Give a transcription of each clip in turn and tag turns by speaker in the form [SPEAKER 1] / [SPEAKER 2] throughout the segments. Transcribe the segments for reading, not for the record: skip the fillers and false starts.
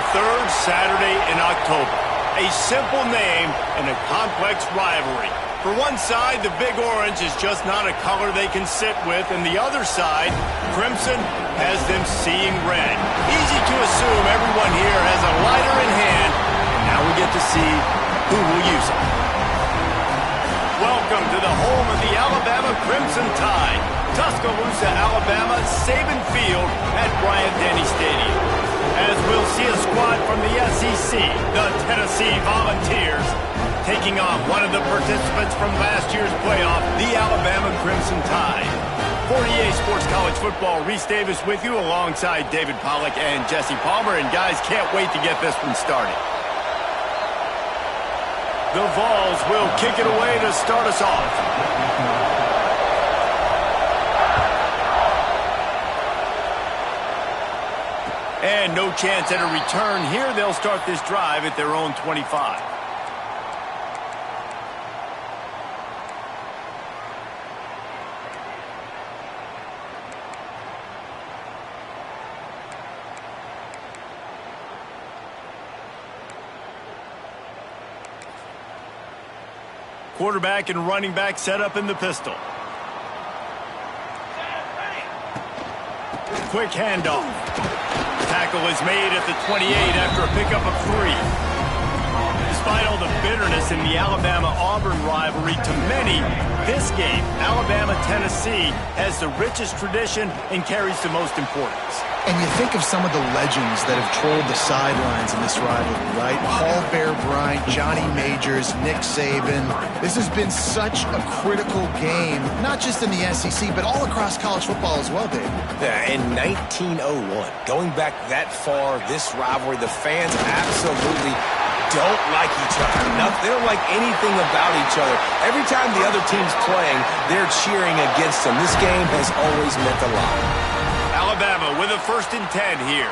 [SPEAKER 1] third Saturday in October. A simple name and a complex rivalry. For one side, the Big Orange is just not a color they can sit with, and the other side, Crimson, has them seeing red. Easy to assume everyone here has a lighter in hand, and now we get to see who will use it. Welcome to the home of the Alabama Crimson Tide, Tuscaloosa, Alabama, Saban Field at Bryant-Denny Stadium. As we'll see a squad from the SEC, the Tennessee Volunteers, taking on one of the participants from last year's playoff, the Alabama Crimson Tide. 48 Sports College Football, Reese Davis with you alongside David Pollack and Jesse Palmer. And guys, can't wait to get this one started. The Vols will kick it away to start us off. And no chance at a return here. They'll start this drive at their own 25. Quarterback and running back set up in the pistol. Quick handoff. Tackle is made at the 28 after a pickup of 3. Despite all the bitterness in the Alabama-Auburn rivalry, to many, this game, Alabama-Tennessee, has the richest tradition and carries the most importance.
[SPEAKER 2] And you think of some of the legends that have trolled the sidelines in this rivalry, right? Paul Bear Bryant, Johnny Majors, Nick Saban. This has been such a critical game, not just in the SEC, but all across college football as well, Dave.
[SPEAKER 3] Yeah, in 1901, going back that far, this rivalry, the fans absolutely don't like each other. They don't like anything about each other. Every time the other team's playing, they're cheering against them. This game has always meant a lot.
[SPEAKER 1] Alabama with a 1st and 10 here.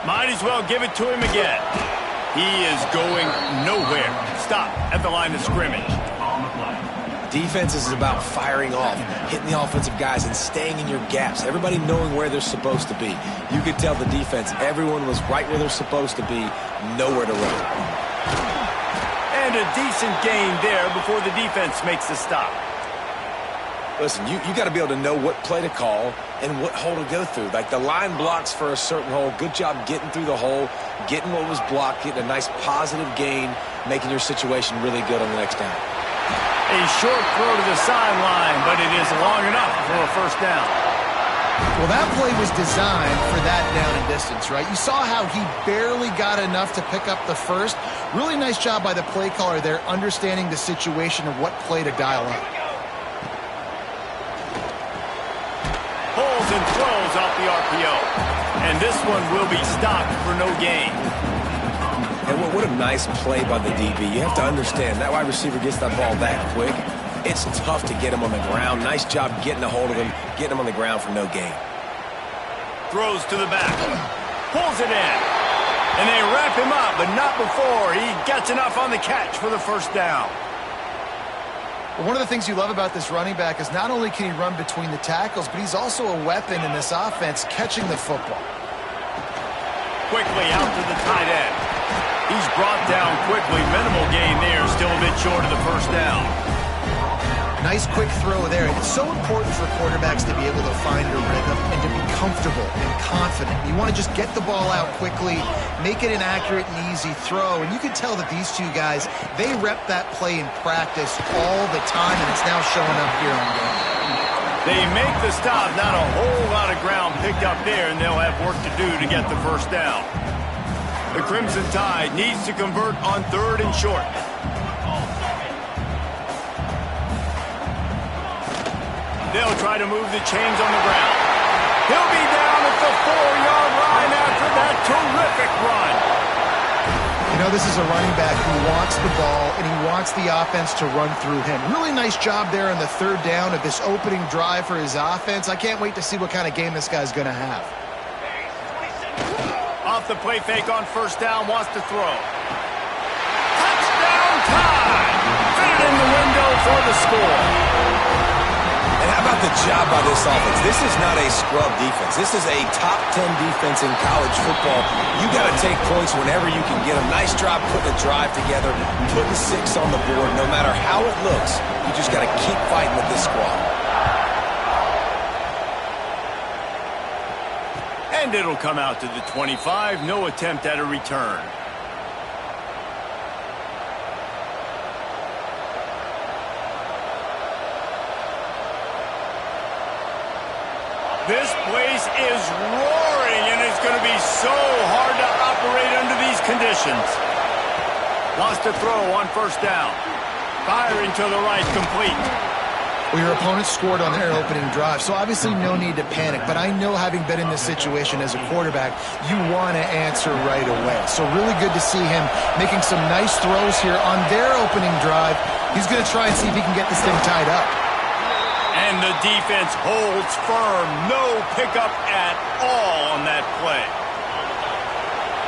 [SPEAKER 1] Might as well give it to him again. He is going nowhere. Stop at the line of scrimmage.
[SPEAKER 3] Defense is about firing off, hitting the offensive guys, and staying in your gaps. Everybody knowing where they're supposed to be. You could tell the defense, everyone was right where they're supposed to be, nowhere to run.
[SPEAKER 1] And a decent gain there before the defense makes the stop.
[SPEAKER 3] Listen, you got to be able to know what play to call and what hole to go through. Like the line blocks for a certain hole. Good job getting through the hole, getting what was blocked, getting a nice positive gain, making your situation really good on the next down.
[SPEAKER 1] A short throw to the sideline, but it is long enough for a 1st down.
[SPEAKER 2] Well, that play was designed for that down and distance, right? You saw how he barely got enough to pick up the 1st. Really nice job by the play caller there, understanding the situation of what play to dial up.
[SPEAKER 1] Pulls and throws off the RPO. And this one will be stopped for no gain.
[SPEAKER 3] And what a nice play by the DB. You have to understand, that wide receiver gets that ball that quick. It's tough to get him on the ground. Nice job getting a hold of him, getting him on the ground for no gain.
[SPEAKER 1] Throws to the back. Pulls it in. And they wrap him up, but not before he gets enough on the catch for the 1st down.
[SPEAKER 2] One of the things you love about this running back is not only can he run between the tackles, but he's also a weapon in this offense catching the football.
[SPEAKER 1] Quickly out to the tight end. He's brought down quickly. Minimal gain there. Still a bit short of the 1st down.
[SPEAKER 2] Nice quick throw there. It's so important for quarterbacks to be able to find a rhythm and to be comfortable and confident. You want to just get the ball out quickly, make it an accurate and easy throw. And you can tell that these two guys, they rep that play in practice all the time, and it's now showing up here on game.
[SPEAKER 1] They make the stop. Not a whole lot of ground picked up there, and they'll have work to do to get the 1st down. The Crimson Tide needs to convert on 3rd and short. They'll try to move the chains on the ground. He'll be down at the 4-yard line after that terrific run.
[SPEAKER 2] You know, this is a running back who wants the ball, and he wants the offense to run through him. Really nice job there on the 3rd down of this opening drive for his offense. I can't wait to see what kind of game this guy's going to have.
[SPEAKER 1] Off the play fake on 1st down, wants to throw. Touchdown time! Fit it in the window for the score.
[SPEAKER 3] And how about the job by this offense? This is not a scrub defense. This is a top 10 defense in college football. You got to take points whenever you can get them. Nice job putting a drive together, putting 6 on the board. No matter how it looks, you just got to keep fighting with this squad.
[SPEAKER 1] And it'll come out to the 25. No attempt at a return. This place is roaring, and it's going to be so hard to operate under these conditions. Lost a throw on first down. Firing to the right, complete.
[SPEAKER 2] Well, your opponent scored on their opening drive, so obviously no need to panic. But I know, having been in this situation as a quarterback, you want to answer right away. So really good to see him making some nice throws here on their opening drive. He's going to try and see if he can get this thing tied up.
[SPEAKER 1] And the defense holds firm. No pickup at all on that play.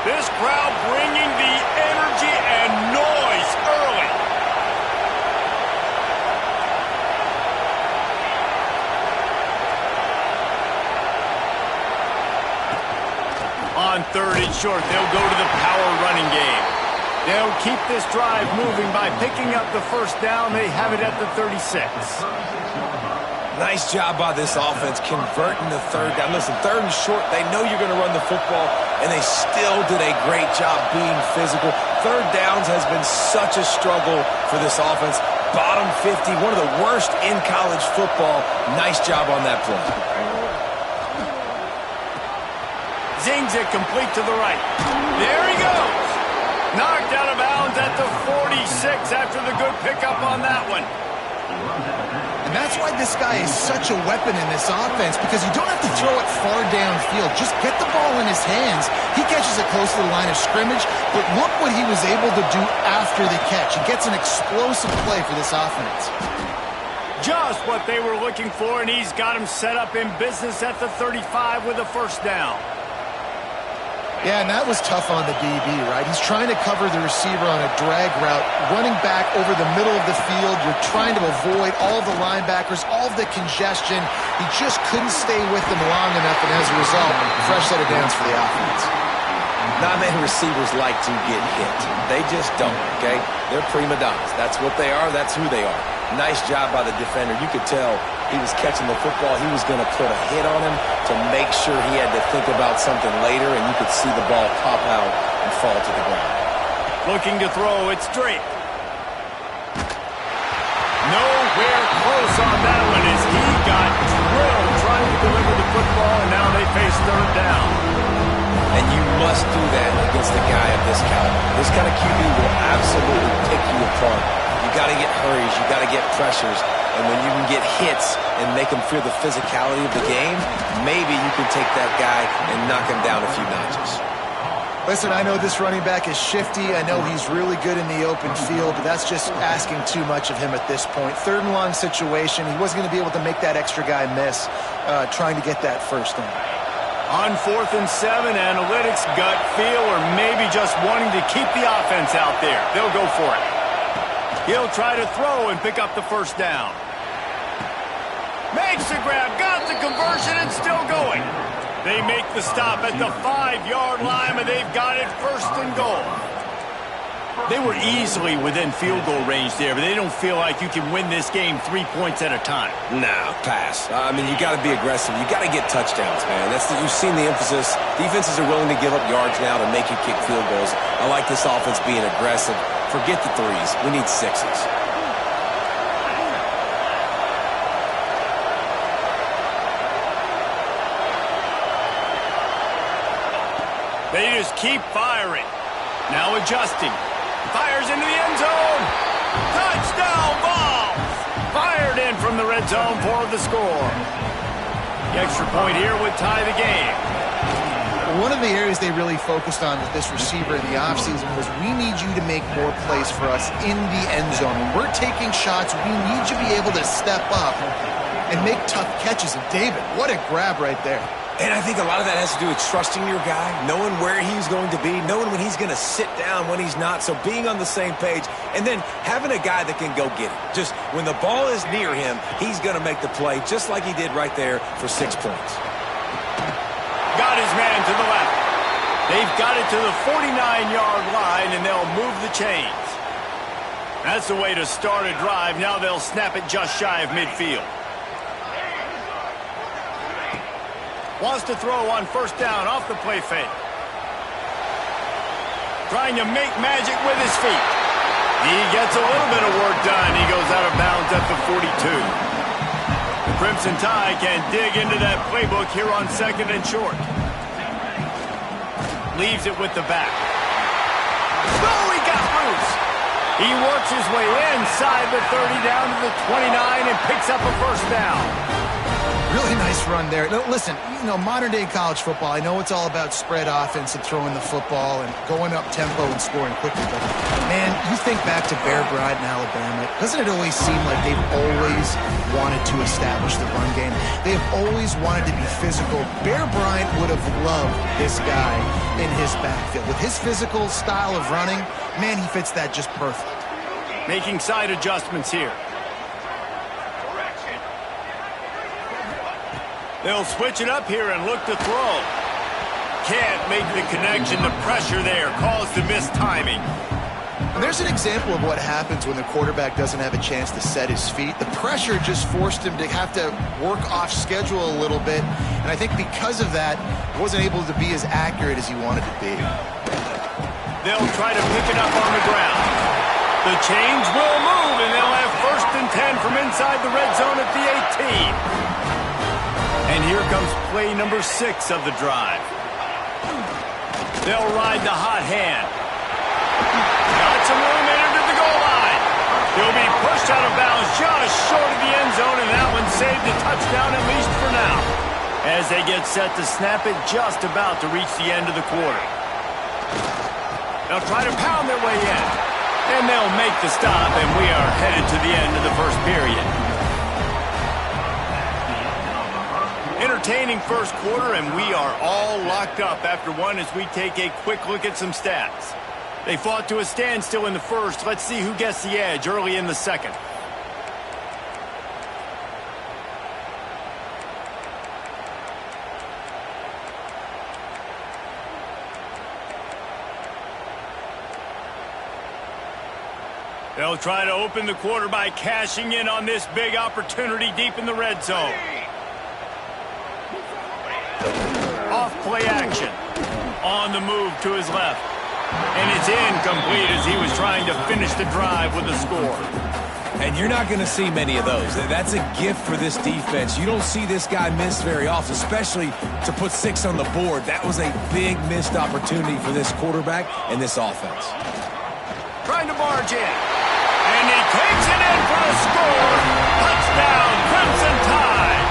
[SPEAKER 1] This crowd bringing the energy and noise early. On 3rd and short, they'll go to the power running game. They'll keep this drive moving by picking up the first down. They have it at the 36.
[SPEAKER 3] Nice job by this offense converting the 3rd down. Listen, 3rd and short, they know you're going to run the football, and they still did a great job being physical. 3rd downs has been such a struggle for this offense. Bottom 50, one of the worst in college football. Nice job on that play.
[SPEAKER 1] Zings it complete to the right. There he goes. Knocked out of bounds at the 46 after the good pickup on that one.
[SPEAKER 2] And that's why this guy is such a weapon in this offense, because you don't have to throw it far downfield. Just get the ball in his hands. He catches it close to the line of scrimmage, but look what he was able to do after the catch. He gets an explosive play for this offense.
[SPEAKER 1] Just what they were looking for, and he's got him set up in business at the 35 with a first down.
[SPEAKER 2] Yeah, and that was tough on the DB, right? He's trying to cover the receiver on a drag route, running back over the middle of the field. You're trying to avoid all of the linebackers, all of the congestion. He just couldn't stay with them long enough, and as a result, fresh set of downs for the offense.
[SPEAKER 3] Not many receivers like to get hit. They just don't, okay? They're prima donnas. That's what they are. That's who they are. Nice job by the defender. You could tell he was catching the football. He was going to put a hit on him to make sure he had to think about something later, and you could see the ball pop out and fall to the ground.
[SPEAKER 1] Looking to throw, it's Drake. Nowhere close on that one as he got drilled trying to deliver the football, and now they face 3rd down.
[SPEAKER 3] And you must do that against a guy of this caliber. This kind of QB will absolutely pick you apart. You got to get hurries, you got to get pressures, and when you can get hits and make them feel the physicality of the game, maybe you can take that guy and knock him down a few notches.
[SPEAKER 2] Listen, I know this running back is shifty. I know he's really good in the open field, but that's just asking too much of him at this point. 3rd and long situation. He wasn't going to be able to make that extra guy miss trying to get that first down.
[SPEAKER 1] On 4th and 7, analytics, gut feel, or maybe just wanting to keep the offense out there. They'll go for it. He'll try to throw and pick up the first down. Makes the grab, got the conversion, and still going. They make the stop at the 5-yard line, and they've got it 1st and goal. They were easily within field goal range there, but they don't feel like you can win this game 3 points at a time.
[SPEAKER 3] Nah, pass. I mean, you got to be aggressive. You got to get touchdowns, man. You've seen the emphasis. Defenses are willing to give up yards now to make you kick field goals. I like this offense being aggressive. Forget the 3s. We need 6s.
[SPEAKER 1] They just keep firing. Now adjusting. Fires into the end zone. Touchdown ball. Fired in from the red zone for the score. The extra point here would tie the game.
[SPEAKER 2] One of the areas they really focused on with this receiver in the offseason was, we need you to make more plays for us in the end zone. When we're taking shots, we need you to be able to step up and make tough catches. And David, what a grab right there.
[SPEAKER 3] And I think a lot of that has to do with trusting your guy, knowing where he's going to be, knowing when he's going to sit down, when he's not. So being on the same page, and then having a guy that can go get it. Just when the ball is near him, he's going to make the play, just like he did right there for 6 points.
[SPEAKER 1] Got his man to the left. They've got it to the 49-yard line, and they'll move the chains. That's the way to start a drive. Now they'll snap it just shy of midfield. Wants to throw on first down off the play fake. Trying to make magic with his feet. He gets a little bit of work done. He goes out of bounds at the 42. The Crimson Tide can dig into that playbook here on 2nd and short. Leaves it with the back. Oh, he got loose. He works his way inside the 30 down to the 29 and picks up a first down.
[SPEAKER 2] Really nice run there. Now, listen, modern-day college football, I know it's all about spread offense and throwing the football and going up tempo and scoring quickly, but, man, you think back to Bear Bryant in Alabama, doesn't it always seem like they've always wanted to establish the run game? They have always wanted to be physical. Bear Bryant would have loved this guy in his backfield. With his physical style of running, man, he fits that just perfect.
[SPEAKER 1] Making side adjustments here. They'll switch it up here and look to throw. Can't make the connection. The pressure there caused the missed timing.
[SPEAKER 2] And there's an example of what happens when the quarterback doesn't have a chance to set his feet. The pressure just forced him to have to work off schedule a little bit. And I think because of that, he wasn't able to be as accurate as he wanted to be.
[SPEAKER 1] They'll try to pick it up on the ground. The chains will move, and they'll have 1st and 10 from inside the red zone at the 18. And here comes play number 6 of the drive. They'll ride the hot hand. Got some room into the goal line. He'll be pushed out of bounds just short of the end zone, and that one saved a touchdown at least for now. As they get set to snap it, just about to reach the end of the quarter. They'll try to pound their way in. And they'll make the stop, and we are headed to the end of the first period. Entertaining first quarter, and we are all locked up after one as we take a quick look at some stats. They fought to a standstill in the first. Let's see who gets the edge early in the second. They'll try to open the quarter by cashing in on this big opportunity deep in the red zone. Off play action. On the move to his left. And it's incomplete as he was trying to finish the drive with a score.
[SPEAKER 3] And you're not going to see many of those. That's a gift for this defense. You don't see this guy miss very often, especially to put 6 on the board. That was a big missed opportunity for this quarterback and this offense.
[SPEAKER 1] Trying to barge in. And he takes it in for a score. Touchdown, Crimson Tide.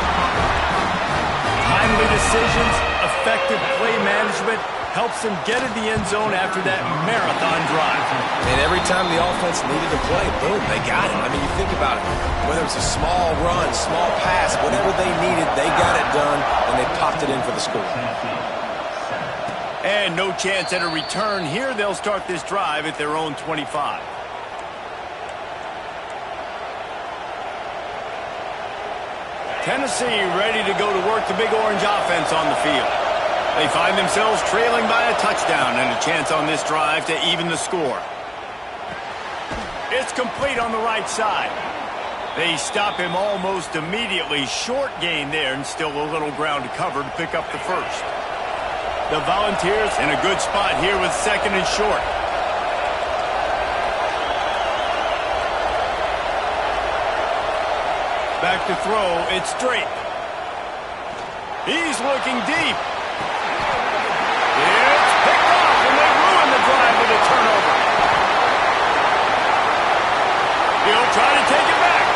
[SPEAKER 1] Timely decisions, effective play management helps them get in the end zone after that marathon drive.
[SPEAKER 3] And every time the offense needed to play, boom, they got it. I mean, you think about it. Whether it's a small run, small pass, whatever they needed, they got it done, and they popped it in for the score.
[SPEAKER 1] And no chance at a return here. They'll start this drive at their own 25. Tennessee ready to go to work the Big Orange offense on the field. They find themselves trailing by a touchdown and a chance on this drive to even the score. It's complete on the right side. They stop him almost immediately. Short gain there and still a little ground to cover to pick up the first. The Volunteers in a good spot here with 2nd and short. Back to throw, it's Drake. He's looking deep. It's picked off, and they ruin the drive with a turnover. He'll try to take it back.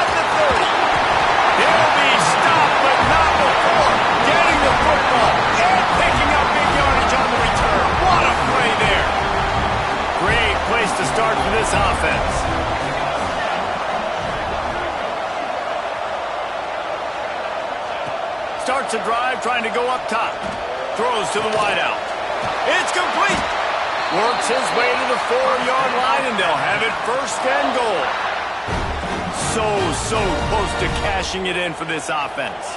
[SPEAKER 1] At the 30. He'll be stopped, but not before getting the football and picking up big yardage on the return. What a play there. Great place to start for this offense. Starts starts a drive trying to go up top. Throws to the wideout. It's complete. Works his way to the 4-yard line, and they'll have it first and goal. So close to cashing it in for this offense.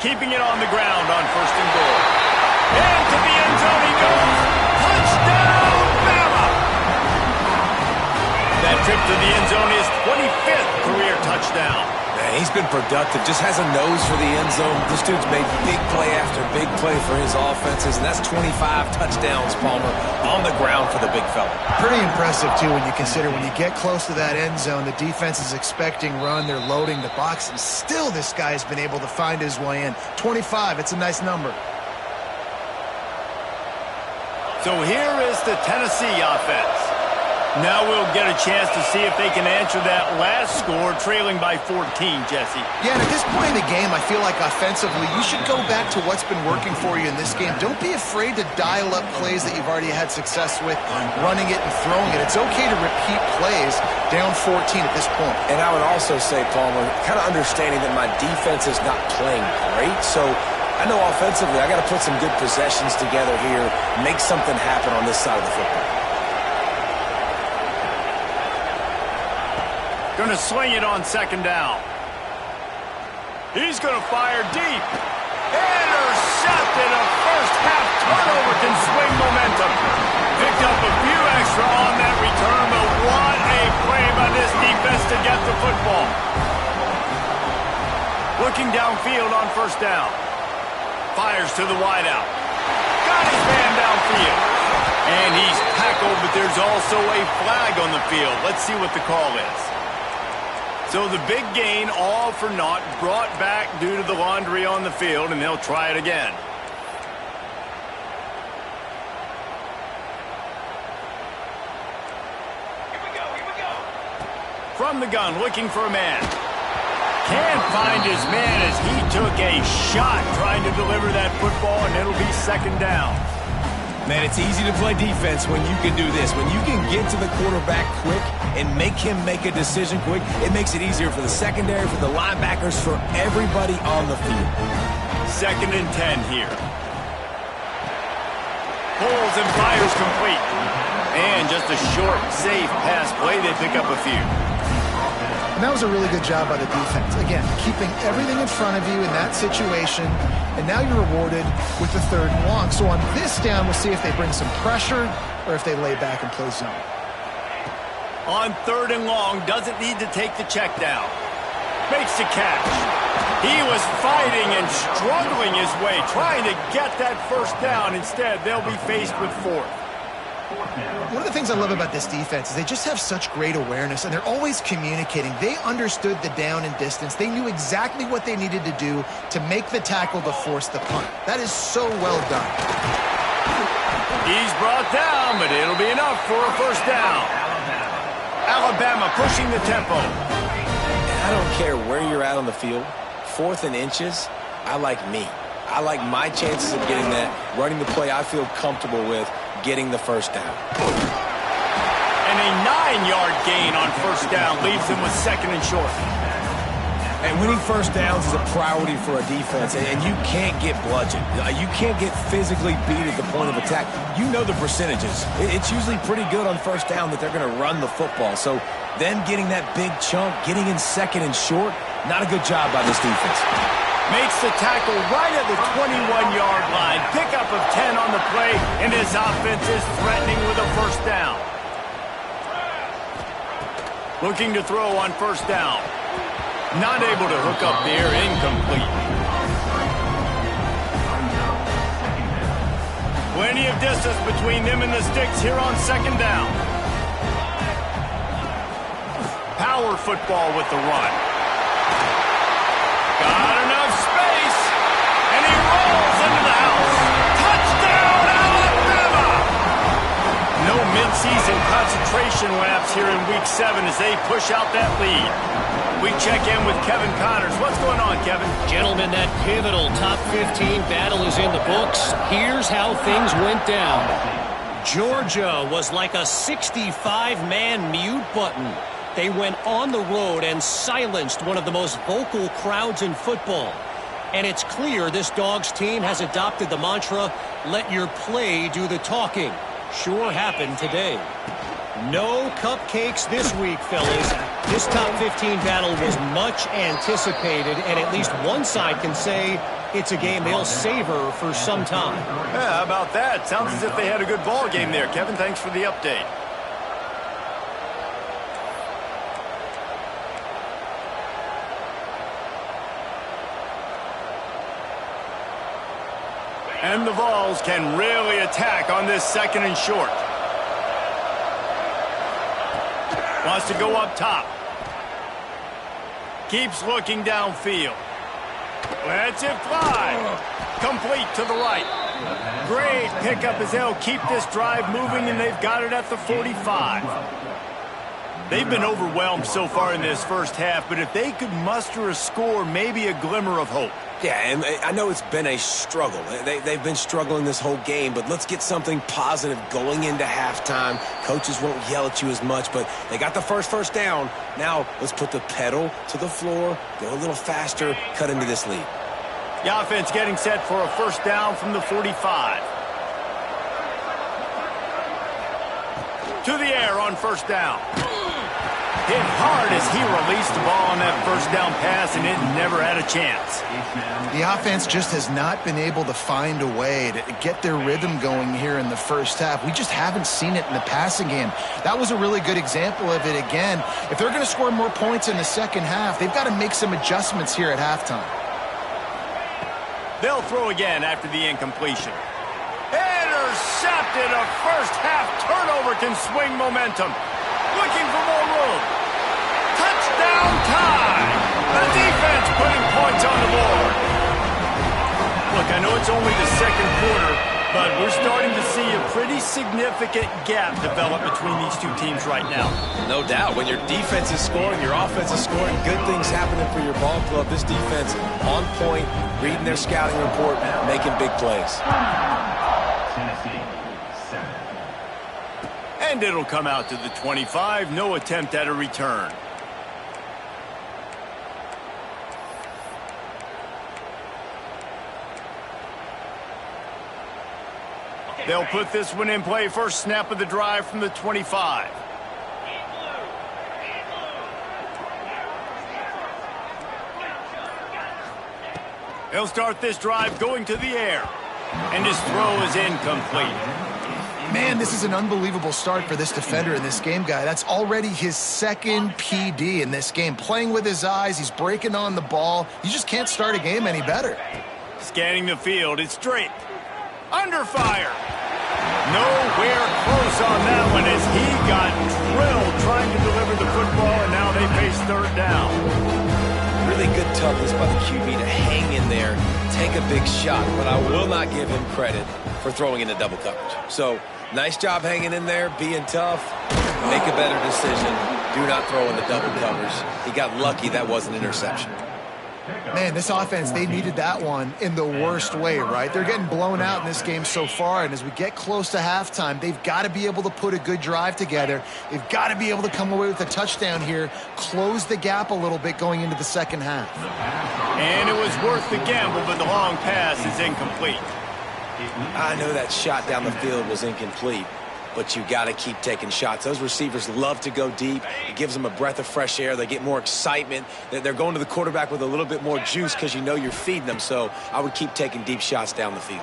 [SPEAKER 1] Keeping it on the ground on first and goal. And to the end zone he goes. Touchdown, Bama! That trip to the end zone is 25th career touchdown.
[SPEAKER 3] Man, he's been productive, just has a nose for the end zone. This dude's made big play after big play for his offenses, and that's 25 touchdowns, Palmer, on the ground for the big fella.
[SPEAKER 2] Pretty impressive, too, when you consider when you get close to that end zone, the defense is expecting run, they're loading the box, and still this guy's been able to find his way in. 25, it's a nice number.
[SPEAKER 1] So here is the Tennessee offense. Now we'll get a chance to see if they can answer that last score, trailing by 14, Jesse.
[SPEAKER 2] Yeah, and at this point in the game, I feel like offensively, you should go back to what's been working for you in this game. Don't be afraid to dial up plays that you've already had success with, running it and throwing it. It's okay to repeat plays down 14 at this point.
[SPEAKER 3] And I would also say, Palmer, kind of understanding that my defense is not playing great, so I know offensively I got to put some good possessions together here, make something happen on this side of the football.
[SPEAKER 1] Going to sling it on second down. He's going to fire deep. Intercepted. A first-half turnover can swing momentum. Picked up a few extra on that return, but what a play by this defense to get the football. Looking downfield on first down. Fires to the wideout. Got his man downfield. And he's tackled, but there's also a flag on the field. Let's see what the call is. So the big gain, all for naught, brought back due to the laundry on the field, and they'll try it again.
[SPEAKER 4] Here we go.
[SPEAKER 1] From the gun, looking for a man. Can't find his man as he took a shot trying to deliver that football, and it'll be second down.
[SPEAKER 3] Man, it's easy to play defense when you can do this. When you can get to the quarterback quick and make him make a decision quick, it makes it easier for the secondary, for the linebackers, for everybody on the field.
[SPEAKER 1] Second and 10 here. Pulls and fires complete. And just a short, safe pass play. They pick up a few.
[SPEAKER 2] And that was a really good job by the defense. Again, keeping everything in front of you in that situation, and now you're rewarded with the third and long. So on this down, we'll see if they bring some pressure or if they lay back and play zone.
[SPEAKER 1] On third and long, doesn't need to take the check down. Makes the catch. He was fighting and struggling his way, trying to get that first down. Instead, they'll be faced with fourth.
[SPEAKER 2] One of the things I love about this defense is they just have such great awareness, and they're always communicating. They understood the down and distance. They knew exactly what they needed to do to make the tackle to force the punt. That is so well done.
[SPEAKER 1] He's brought down, but it'll be enough for a first down. Alabama pushing the tempo.
[SPEAKER 3] And I don't care where you're at on the field, 4th and inches, I like me. I like my chances of getting that, running the play I feel comfortable with, getting the first down.
[SPEAKER 1] And a 9-yard gain on first down leaves them with second and short.
[SPEAKER 3] And winning first downs is a priority for a defense, and you can't get bludgeoned. You can't get physically beat at the point of attack. You know the percentages. It's usually pretty good on first down that they're going to run the football. So them getting that big chunk, getting in second and short, not a good job by this defense.
[SPEAKER 1] Makes the tackle right at the 21-yard line. Pickup of 10 on the play, and his offense is threatening with a first down. Looking to throw on first down. Not able to hook up there, incomplete. Plenty of distance between them and the sticks here on second down. Power football with the run. Got enough space, and he rolls into the house. Touchdown, Alabama! No midseason concentration laps here in Week 7 as they push out that lead. We check in with Kevin Connors. What's going on, Kevin?
[SPEAKER 5] Gentlemen, that pivotal top 15 battle is in the books. Here's how things went down. Georgia was like a 65-man mute button. They went on the road and silenced one of the most vocal crowds in football. And it's clear this Dogs team has adopted the mantra, let your play do the talking. Sure happened today. No cupcakes this week, fellas. This top 15 battle was much anticipated, and at least one side can say it's a game they'll savor for some time.
[SPEAKER 1] Yeah, how about that? Sounds as if they had a good ball game there. Kevin, thanks for the update. And the Vols can really attack on this 2nd and short. Wants to go up top. Keeps looking downfield. Lets it fly. Complete to the right. Great pickup as they'll keep this drive moving, and they've got it at the 45. They've been overwhelmed so far in this first half, but if they could muster a score, maybe a glimmer of hope.
[SPEAKER 3] Yeah, and I know it's been a struggle. They've been struggling this whole game, but let's get something positive going into halftime. Coaches won't yell at you as much, but they got the first down. Now let's put the pedal to the floor, go a little faster, cut into this lead.
[SPEAKER 1] The offense getting set for a 1st down from the 45. To the air on 1st down. Hit hard as he released the ball on that 1st down pass, and it never had a chance.
[SPEAKER 2] The offense just has not been able to find a way to get their rhythm going here in the first half. We just haven't seen it in the passing game. That was a really good example of it again. If they're going to score more points in the second half, they've got to make some adjustments here at halftime.
[SPEAKER 1] They'll throw again after the incompletion. Intercepted. A first half turnover can swing momentum. Looking for more room. Touchdown time. The defense putting points on the board. Look, I know it's only the 2nd quarter, but we're starting to see a pretty significant gap develop between these two teams right now.
[SPEAKER 3] No doubt. When your defense is scoring, your offense is scoring, good things happening for your ball club. This defense on point, reading their scouting report, making big plays.
[SPEAKER 1] And it'll come out to the 25. No attempt at a return. They'll put this one in play. First snap of the drive from the 25. They'll start this drive going to the air. And his throw is incomplete.
[SPEAKER 2] Man, this is an unbelievable start for this defender in this game, guy. That's already his 2nd PD in this game. Playing with his eyes, he's breaking on the ball. You just can't start a game any better.
[SPEAKER 1] Scanning the field, it's straight. Under fire. Nowhere close on that one as he got drilled trying to deliver the football, and now they face 3rd down.
[SPEAKER 3] Really good toughness by the QB to hang in there, take a big shot, but I will not give him credit for throwing into double coverage. So, nice job hanging in there, being tough. Make a better decision. Do not throw in the double coverage. He got lucky that was an interception.
[SPEAKER 2] Man, this offense, they needed that one in the worst way, right? They're getting blown out in this game so far, and as we get close to halftime, they've got to be able to put a good drive together. They've got to be able to come away with a touchdown here, close the gap a little bit going into the second half.
[SPEAKER 1] And it was worth the gamble, but the long pass is incomplete.
[SPEAKER 3] I know that shot down the field was incomplete, but you got to keep taking shots. Those receivers love to go deep. It gives them a breath of fresh air. They get more excitement. They're going to the quarterback with a little bit more juice because you know you're feeding them. So I would keep taking deep shots down the field.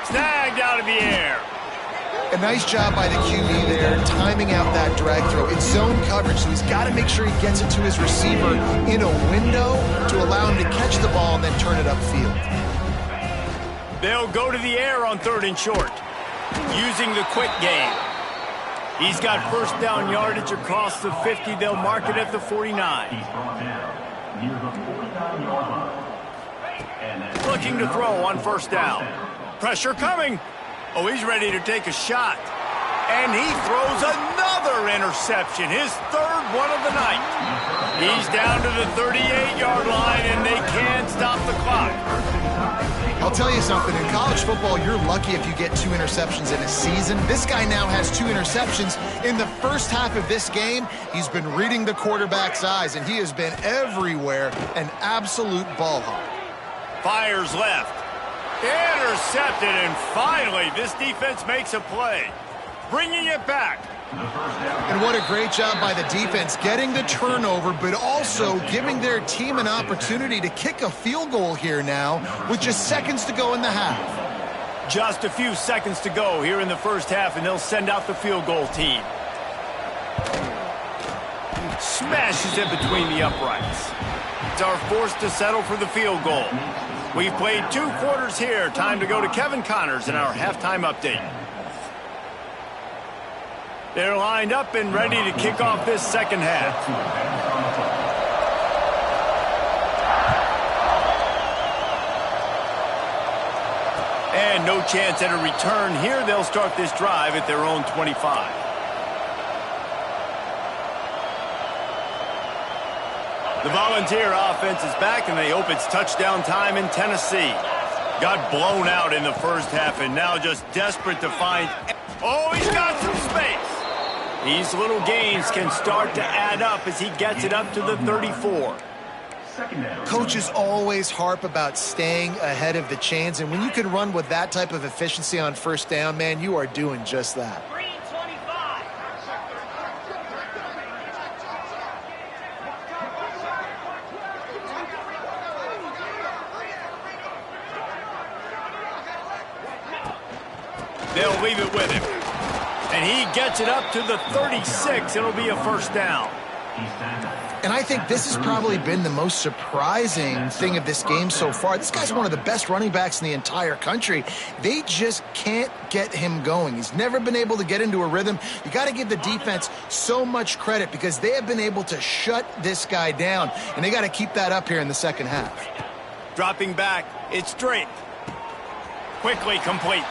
[SPEAKER 1] Snagged out of the air.
[SPEAKER 2] A nice job by the QB there, timing out that drag throw. It's zone coverage, so he's got to make sure he gets it to his receiver in a window to allow him to catch the ball and then turn it upfield.
[SPEAKER 1] They'll go to the air on 3rd and short, using the quick game. He's got 1st down yardage across the 50. They'll mark it at the 49. Looking to throw on 1st down. Pressure coming. Oh, he's ready to take a shot. And he throws another interception. His 3rd one of the night. He's down to the 38-yard line, and they can't stop the clock.
[SPEAKER 2] I'll tell you something, in college football, you're lucky if you get 2 interceptions in a season. This guy now has 2 interceptions. In the first half of this game, he's been reading the quarterback's eyes, and he has been everywhere, an absolute ball hawk.
[SPEAKER 1] Fires left. Intercepted, and finally, this defense makes a play. Bringing it back.
[SPEAKER 2] And what a great job by the defense, getting the turnover, but also giving their team an opportunity to kick a field goal here now with just seconds to go in the half.
[SPEAKER 1] Just a few seconds to go here in the first half, and they'll send out the field goal team. Smashes it between the uprights. It's our forced to settle for the field goal. We've played 2 quarters here. Time to go to Kevin Connors in our halftime update. They're lined up and ready to kick off this second half. And no chance at a return here. They'll start this drive at their own 25. The Volunteer offense is back, and they hope it's touchdown time in Tennessee. Got blown out in the first half, and now just desperate to find... Oh, he's got some space. These little gains can start to add up as he gets it up to the 34.
[SPEAKER 2] Coaches always harp about staying ahead of the chains, and when you can run with that type of efficiency on first down, man, you are doing just that.
[SPEAKER 1] They'll leave it with him. And he gets it up to the 36. It'll be a first down.
[SPEAKER 2] And I think this has probably been the most surprising thing of this game so far. This guy's one of the best running backs in the entire country. They just can't get him going. He's never been able to get into a rhythm. You got to give the defense so much credit because they have been able to shut this guy down. And they got to keep that up here in the second half.
[SPEAKER 1] Dropping back. It's straight. Quickly complete.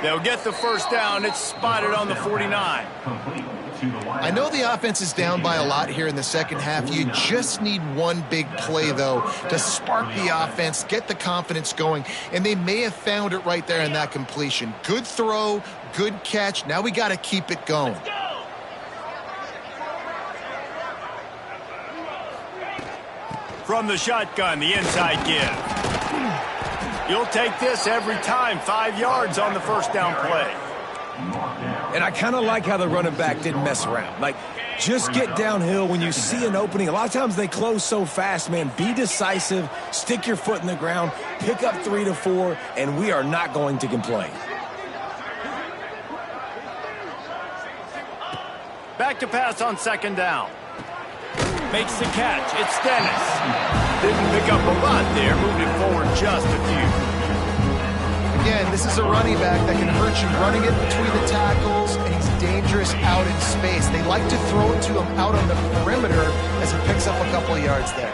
[SPEAKER 1] They'll get the first down. It's spotted on the 49.
[SPEAKER 2] I know the offense is down by a lot here in the second half. You just need one big play, though, to spark the offense, get the confidence going, and they may have found it right there in that completion. Good throw, good catch. Now we got to keep it going.
[SPEAKER 1] From the shotgun, the inside give. You'll take this every time. 5 yards on the first down play.
[SPEAKER 3] And I kind of like how the running back didn't mess around. Like, just get downhill when you see an opening. A lot of times they close so fast, man. Be decisive, stick your foot in the ground, pick up 3 to 4, and we are not going to complain.
[SPEAKER 1] Back to pass on second down. Makes the catch. It's Dennis. Didn't pick up a lot there. Moved it forward just a few.
[SPEAKER 2] Again, this is a running back that can hurt you running it between the tackles, and he's dangerous out in space. They like to throw it to him out on the perimeter as he picks up a couple of yards there.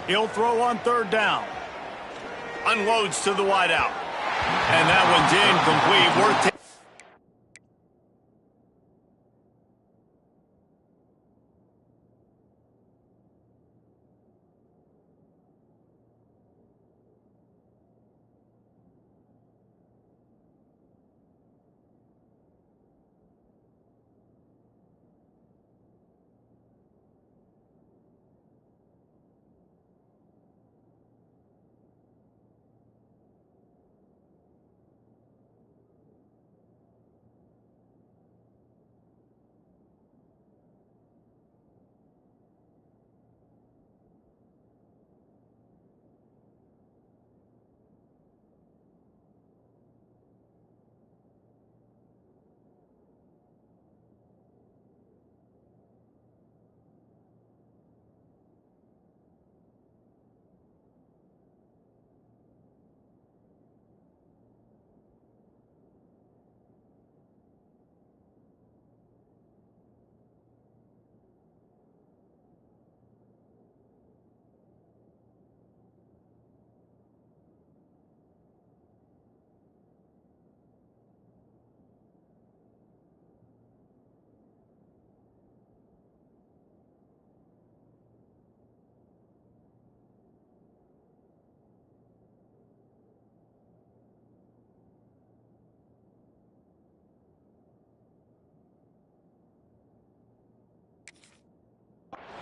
[SPEAKER 1] He'll throw on third down. Unloads to the wideout. And that one's incomplete. Worth taking.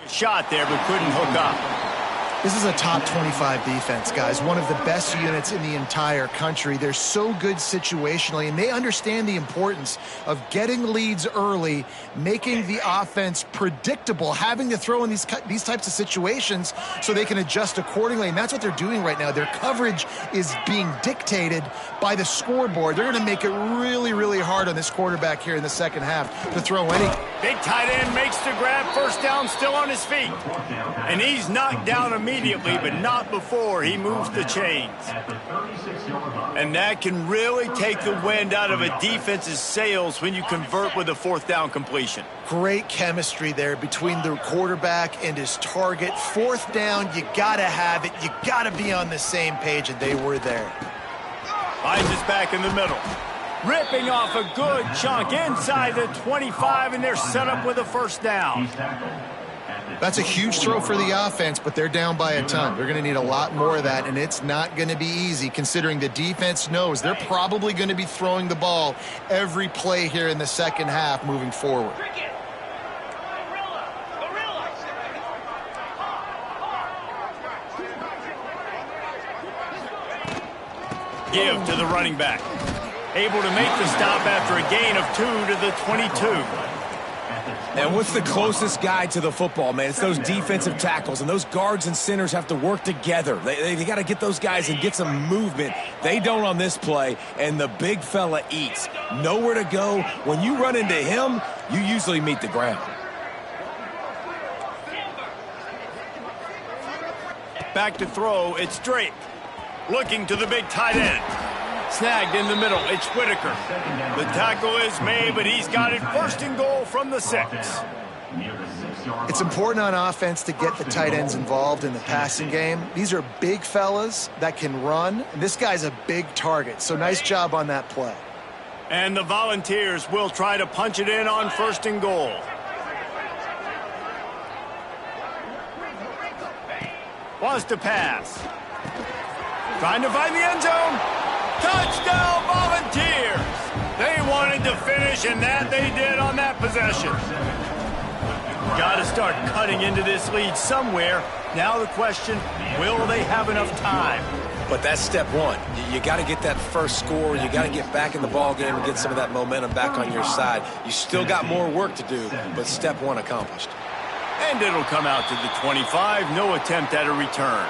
[SPEAKER 1] shot there, but couldn't hook up.
[SPEAKER 2] This is a top 25 defense, guys. One of the best units in the entire country. They're so good situationally, and they understand the importance of getting leads early, making the offense predictable, having to throw in these types of situations so they can adjust accordingly, and that's what they're doing right now. Their coverage is being dictated by the scoreboard. They're going to make it really, really hard on this quarterback here in the second half to throw any.
[SPEAKER 1] Big tight end makes the grab, first down, still on his feet. And he's knocked down immediately, but not before he moves the chains. And that can really take the wind out of a defense's sails when you convert with a fourth down completion.
[SPEAKER 2] Great chemistry there between the quarterback and his target. Fourth down, you got to have it. You got to be on the same page, and they were there.
[SPEAKER 1] Finds us back in the middle. Ripping off a good chunk inside the 25, and they're set up with a first down.
[SPEAKER 2] That's a huge throw for the offense, but they're down by a ton. They're going to need a lot more of that, and it's not going to be easy considering the defense knows they're probably going to be throwing the ball every play here in the second half moving forward.
[SPEAKER 1] Give to the running back. Able to make the stop after a gain of 2 to the 22.
[SPEAKER 3] And what's the closest guy to the football, man? It's those defensive tackles, and those guards and centers have to work together. They got to get those guys and get some movement. They don't on this play, and the big fella eats. Nowhere to go. When you run into him, you usually meet the ground.
[SPEAKER 1] Back to throw, it's Drake. Looking to the big tight end. Snagged in the middle, it's Whitaker. The tackle is made, but he's got it first and goal from the 6.
[SPEAKER 2] It's important on offense to get the tight ends involved in the passing game. These are big fellas that can run, and this guy's a big target, so nice job on that play.
[SPEAKER 1] And the Volunteers will try to punch it in on first and goal. Wants to pass. Trying to find the end zone. Touchdown, Volunteers! They wanted to finish, and that they did on that possession. Got to start cutting into this lead somewhere. Now the question, will they have enough time?
[SPEAKER 3] But that's step one. You got to get that first score. You got to get back in the ball game and get some of that momentum back on your side. You still got more work to do, but step one accomplished.
[SPEAKER 1] And it'll come out to the 25. No attempt at a return.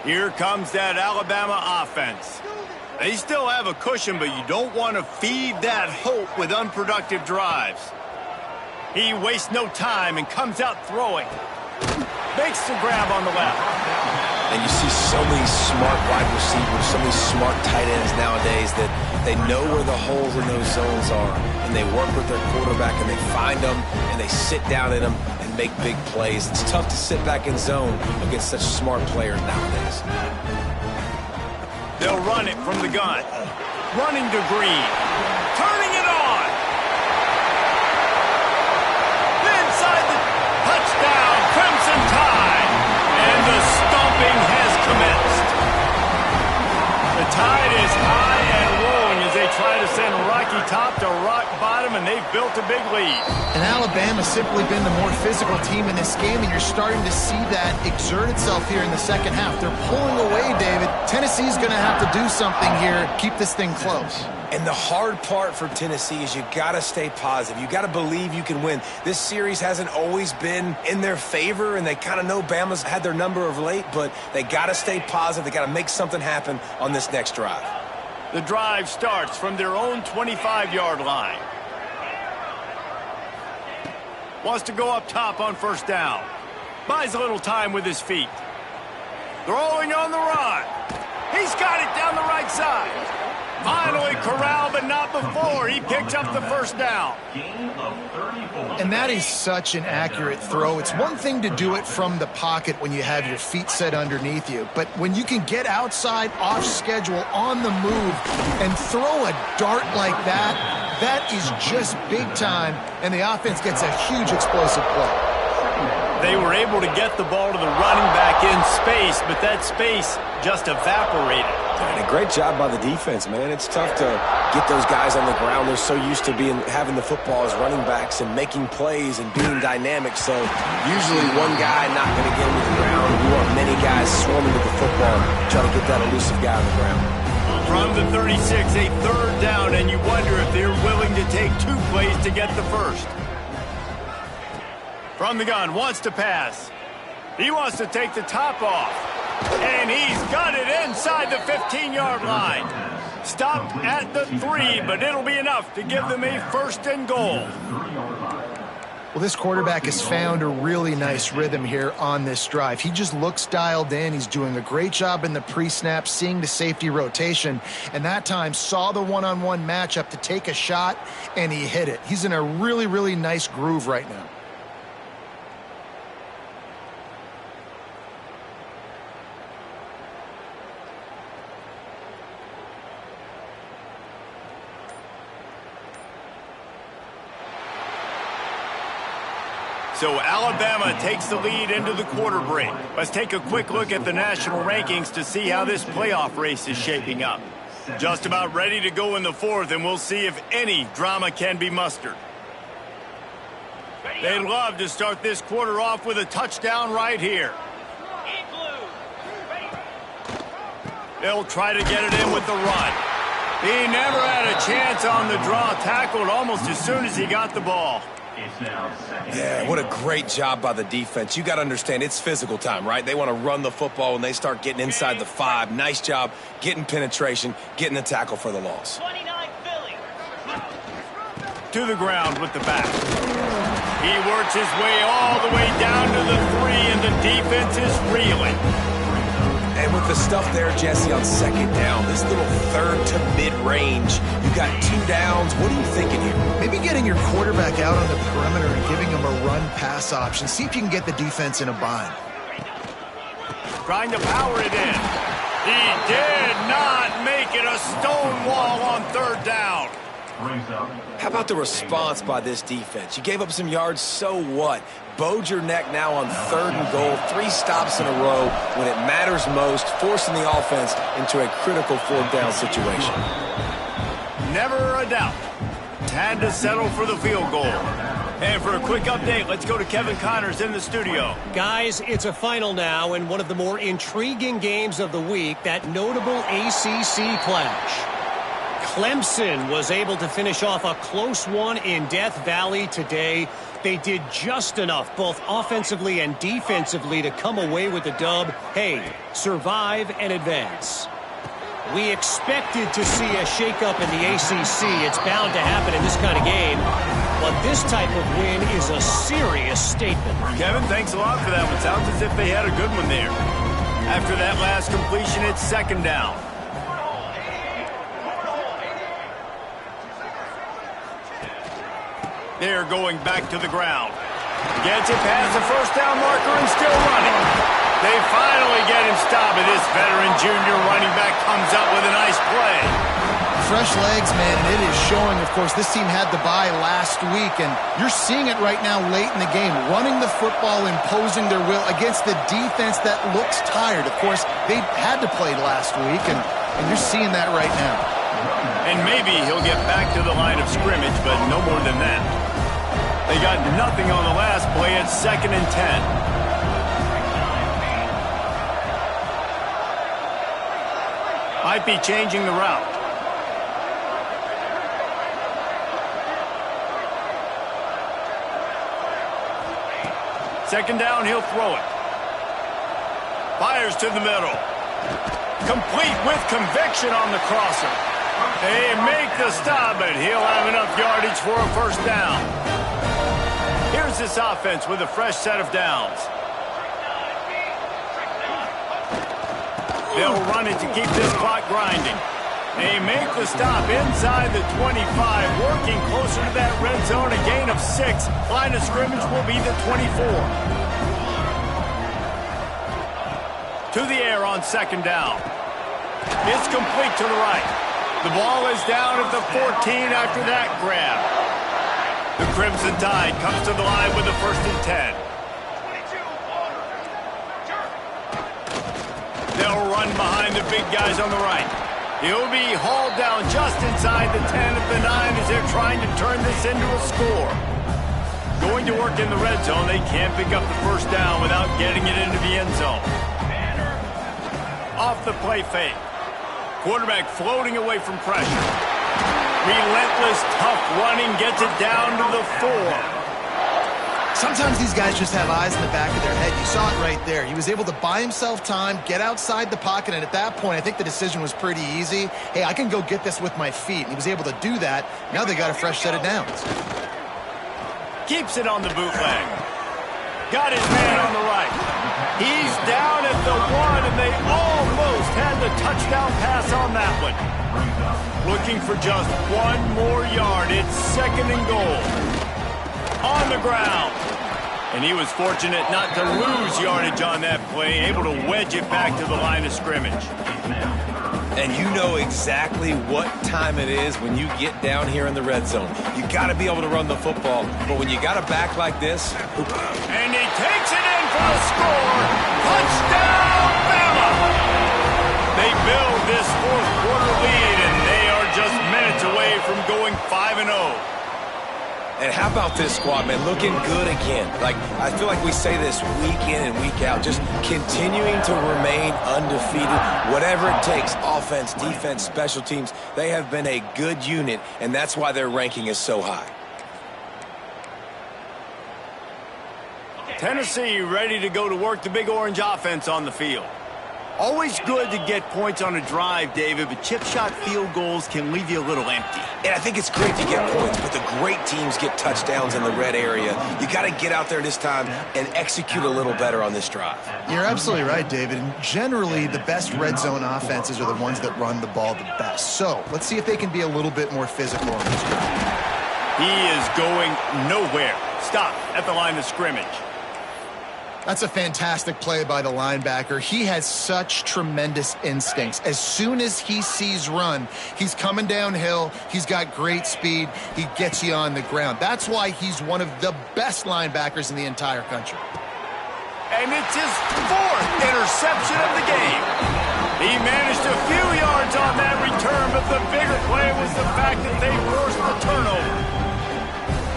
[SPEAKER 1] Here comes that Alabama offense. They still have a cushion, but you don't want to feed that hope with unproductive drives. He wastes no time and comes out throwing. Makes the grab on the left.
[SPEAKER 3] And you see so many smart wide receivers, so many smart tight ends nowadays that they know where the holes in those zones are, and they work with their quarterback, and they find them, and they sit down in them and make big plays. It's tough to sit back in zone against such smart players nowadays.
[SPEAKER 1] They'll run it from the gun. Running to Green. Turning it on. Inside the touchdown, Crimson Tide. And the stomping has commenced. The tide is high and rolling as they try to send Rocky Top to rock bottom, and they've built a big lead.
[SPEAKER 2] And Alabama's simply been the more physical team in this game, and you're starting to see that exert itself here in the second half. They're pulling away, David. Tennessee's going to have to do something here, keep this thing close.
[SPEAKER 3] And the hard part for Tennessee is you got to stay positive. You got to believe you can win. This series hasn't always been in their favor, and they kind of know Bama's had their number of late, but they got to stay positive. They got to make something happen on this next drive.
[SPEAKER 1] The drive starts from their own 25-yard line. Wants to go up top on first down. Buys a little time with his feet. Throwing on the run. He's got it down the right side. Finally corralled, but not before. He picks up the first down.
[SPEAKER 2] And that is such an accurate throw. It's one thing to do it from the pocket when you have your feet set underneath you, but when you can get outside, off schedule, on the move, and throw a dart like that, that is just big time, and the offense gets a huge explosive play.
[SPEAKER 1] They were able to get the ball to the running back in space, but that space just evaporated.
[SPEAKER 3] And a great job by the defense, man. It's tough to get those guys on the ground. They're so used to having the football as running backs and making plays and being dynamic. So usually one guy not going to get him to the ground. You want many guys swarming to the football, try to get that elusive guy on the ground.
[SPEAKER 1] From the 36, a third down, and you wonder if they're willing to take 2 plays to get the first. From the gun, wants to pass. He wants to take the top off. And he's got it inside the 15-yard line. Stopped at the 3, but it'll be enough to give them a first and goal.
[SPEAKER 2] Well, this quarterback has found a really nice rhythm here on this drive. He just looks dialed in. He's doing a great job in the pre-snap, seeing the safety rotation, and that time saw the one-on-one matchup to take a shot, and he hit it. He's in a really, really nice groove right now.
[SPEAKER 1] So Alabama takes the lead into the quarter break. Let's take a quick look at the national rankings to see how this playoff race is shaping up. Just about ready to go in the fourth, and we'll see if any drama can be mustered. They'd love to start this quarter off with a touchdown right here. They'll try to get it in with the run. He never had a chance on the draw, tackled almost as soon as he got the ball.
[SPEAKER 3] Yeah, what a great job by the defense. You got to understand, it's physical time, right? They want to run the football when they start getting inside the 5. Nice job getting penetration, getting the tackle for the loss.
[SPEAKER 1] To the ground with the back. He works his way all the way down to the 3, and the defense is reeling.
[SPEAKER 3] And with the stuff there, Jesse, on second down, this little third to mid-range, you got 2 downs. What are you thinking here?
[SPEAKER 2] Maybe getting your quarterback out on the perimeter and giving him a run-pass option. See if you can get the defense in a bind.
[SPEAKER 1] Trying to power it in. He did not make it a stone wall on third down.
[SPEAKER 3] How about the response by this defense? You gave up some yards, so what? Bowed your neck now on third and goal, 3 stops in a row when it matters most, forcing the offense into a critical fourth down situation.
[SPEAKER 1] Never a doubt. Had to settle for the field goal. And for a quick update, let's go to Kevin Connors in the studio.
[SPEAKER 5] Guys, it's a final now in one of the more intriguing games of the week, that notable ACC clash. Clemson was able to finish off a close one in Death Valley today. They did just enough, both offensively and defensively, to come away with the dub. Hey, survive and advance. We expected to see a shakeup in the ACC. It's bound to happen in this kind of game. But this type of win is a serious statement.
[SPEAKER 1] Kevin, thanks a lot for that one. Sounds as if they had a good one there. After that last completion, it's second down. They're going back to the ground. Gets it past the first down marker and still running. They finally get him stopped, and this veteran junior running back comes up with a nice play.
[SPEAKER 2] Fresh legs, man, and it is showing. Of course, this team had the bye last week, and you're seeing it right now late in the game. Running the football, imposing their will against the defense that looks tired. Of course, they had to play last week, and you're seeing that right now.
[SPEAKER 1] And maybe he'll get back to the line of scrimmage, but no more than that. They got nothing on the last play. It's 2nd and 10. Might be changing the route. Second down, he'll throw it. Fires to the middle. Complete with conviction on the crosser. They make the stop, but he'll have enough yardage for a first down. Here's this offense with a fresh set of downs. They'll run it to keep this clock grinding. They make the stop inside the 25, working closer to that red zone, a gain of 6. Line of scrimmage will be the 24. To the air on second down. It's complete to the right. The ball is down at the 14 after that grab. The Crimson Tide comes to the line with the 1st and 10. the big guys on the right. He'll be hauled down just inside the 10 at the 9 as they're trying to turn this into a score. Going to work in the red zone, they can't pick up the first down without getting it into the end zone. Off the play fake. Quarterback floating away from pressure. Relentless, tough running gets it down to the 4.
[SPEAKER 2] Sometimes these guys just have eyes in the back of their head. You saw it right there. He was able to buy himself time, get outside the pocket, and at that point, I think the decision was pretty easy. Hey, I can go get this with my feet. And he was able to do that. Now they got a fresh set of downs.
[SPEAKER 1] Keeps it on the bootleg. Got his man on the right. He's down at the 1, and they almost had the touchdown pass on that one. Looking for just one more yard. It's 2nd and goal. On the ground. And he was fortunate not to lose yardage on that play, able to wedge it back to the line of scrimmage.
[SPEAKER 3] And you know exactly what time it is when you get down here in the red zone. You got to be able to run the football, but when you got a back like this...
[SPEAKER 1] And he takes it in for a score. Touchdown, Bama! They build this 4th quarter lead, and they are just minutes away from going 5-0.
[SPEAKER 3] And how about this squad, man? Looking good again. Like, I feel like we say this week in and week out, just continuing to remain undefeated. Whatever it takes, offense, defense, special teams, they have been a good unit, and that's why their ranking is so high.
[SPEAKER 1] Tennessee ready to go to work the Big Orange offense on the field. Always good to get points on a drive, David, but chip shot field goals can leave you a little empty.
[SPEAKER 3] And I think it's great to get points, but the great teams get touchdowns in the red area. You got to get out there this time and execute a little better on this drive.
[SPEAKER 2] You're absolutely right, David. And generally, the best red zone offenses are the ones that run the ball the best. So let's see if they can be a little bit more physical on this drive.
[SPEAKER 1] He is going nowhere. Stop at the line of scrimmage.
[SPEAKER 2] That's a fantastic play by the linebacker. He has such tremendous instincts. As soon as he sees run, he's coming downhill. He's got great speed. He gets you on the ground. That's why he's one of the best linebackers in the entire country.
[SPEAKER 1] And it's his 4th interception of the game. He managed a few yards on that return, but the bigger play was the fact that they forced the turnover.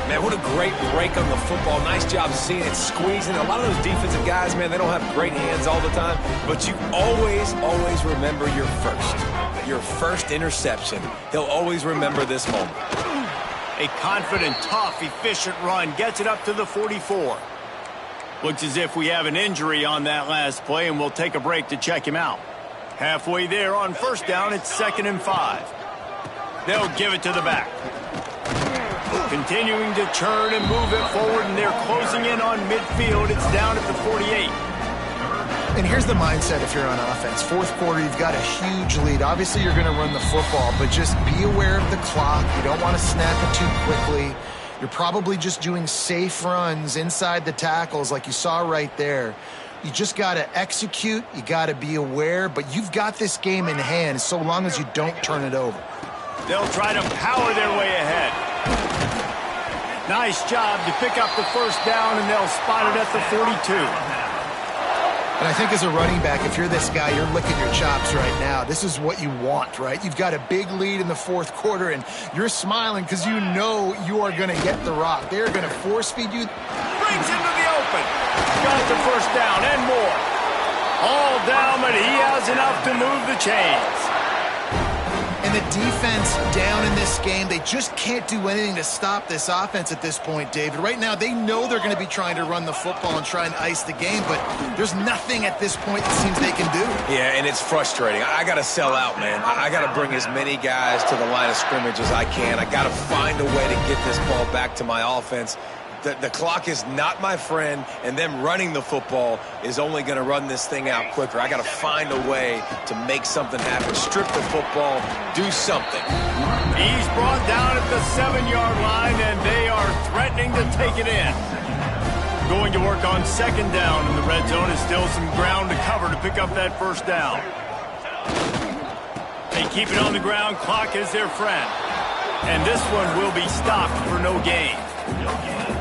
[SPEAKER 3] Man, what a great break on the football. Nice job seeing it, squeezing. A lot of those defensive guys, man, they don't have great hands all the time, but you always remember your first interception. He'll always remember this moment.
[SPEAKER 1] A confident, tough, efficient run gets it up to the 44. Looks as if we have an injury on that last play, and we'll take a break to check him out. Halfway there on first down, it's 2nd and 5. They'll give it to the back. Continuing to churn and move it forward, and they're closing in on midfield. It's down at the 48.
[SPEAKER 2] And here's the mindset if you're on offense. 4th quarter, you've got a huge lead. Obviously, you're going to run the football, but just be aware of the clock. You don't want to snap it too quickly. You're probably just doing safe runs inside the tackles like you saw right there. You just got to execute. You got to be aware, but you've got this game in hand so long as you don't turn it over.
[SPEAKER 1] They'll try to power their way ahead. Nice job to pick up the first down, and they'll spot it at the 42.
[SPEAKER 2] And I think as a running back, if you're this guy, you're licking your chops right now. This is what you want, right? You've got a big lead in the 4th quarter, and you're smiling because you know you are going to get the rock. They're going to force feed you.
[SPEAKER 1] Brings into the open. Got the first down and more. All down, but he has enough to move the chains.
[SPEAKER 2] And the defense down in this game, they just can't do anything to stop this offense at this point, David. Right now, they know they're going to be trying to run the football and try and ice the game, but there's nothing at this point that seems they can do.
[SPEAKER 3] Yeah, and it's frustrating. I got to sell out, man. I got to bring as many guys to the line of scrimmage as I can. I got to find a way to get this ball back to my offense. The clock is not my friend, and them running the football is only going to run this thing out quicker. I got to find a way to make something happen. Strip the football, do something.
[SPEAKER 1] He's brought down at the 7-yard line, and they are threatening to take it in. Going to work on 2nd down in the red zone is still some ground to cover to pick up that first down. They keep it on the ground. Clock is their friend. And this one will be stopped for no gain.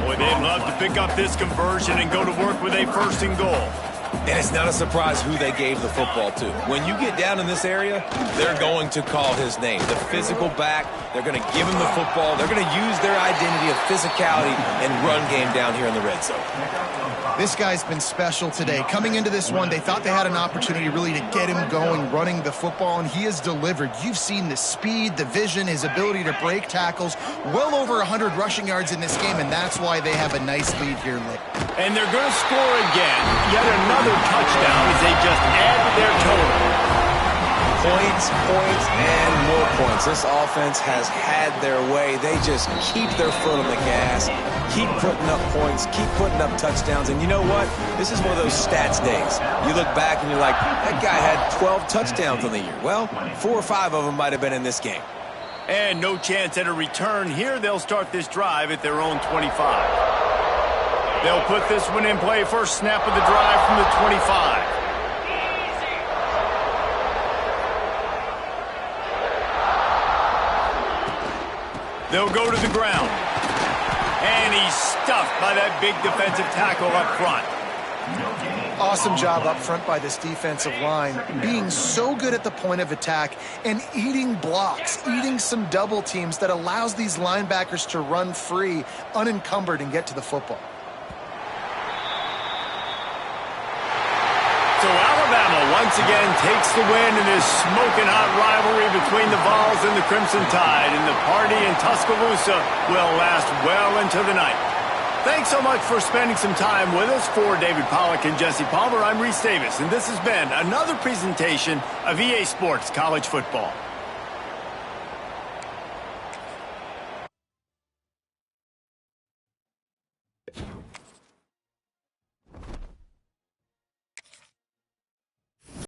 [SPEAKER 1] Boy, they'd love to pick up this conversion and go to work with a 1st and goal.
[SPEAKER 3] And it's not a surprise who they gave the football to. When you get down in this area, they're going to call his name. The physical back, they're going to give him the football. They're going to use their identity of physicality and run game down here in the red zone.
[SPEAKER 2] This guy's been special today. Coming into this one, they thought they had an opportunity really to get him going, running the football, and he has delivered. You've seen the speed, the vision, his ability to break tackles. Well over 100 rushing yards in this game, and that's why they have a nice lead here late.
[SPEAKER 1] And they're going to score again. Yet another touchdown as they just add to their total.
[SPEAKER 3] Points, and more points. This offense has had their way. They just keep their foot on the gas, keep putting up points, keep putting up touchdowns. And you know what? This is one of those stats days. You look back and you're like, that guy had 12 touchdowns on the year. Well, 4 or 5 of them might have been in this game.
[SPEAKER 1] And no chance at a return here. They'll start this drive at their own 25. They'll put this one in play. First snap of the drive from the 25. They'll go to the ground. And he's stuffed by that big defensive tackle up front.
[SPEAKER 2] Awesome job up front by this defensive line, being so good at the point of attack and eating blocks, eating some double teams that allows these linebackers to run free, unencumbered, and get to the football.
[SPEAKER 1] So Alabama once again takes the win in this smoking hot rivalry between the Vols and the Crimson Tide, and the party in Tuscaloosa will last well into the night. Thanks so much for spending some time with us. For David Pollack and Jesse Palmer, I'm Reese Davis, and this has been another presentation of EA Sports College Football.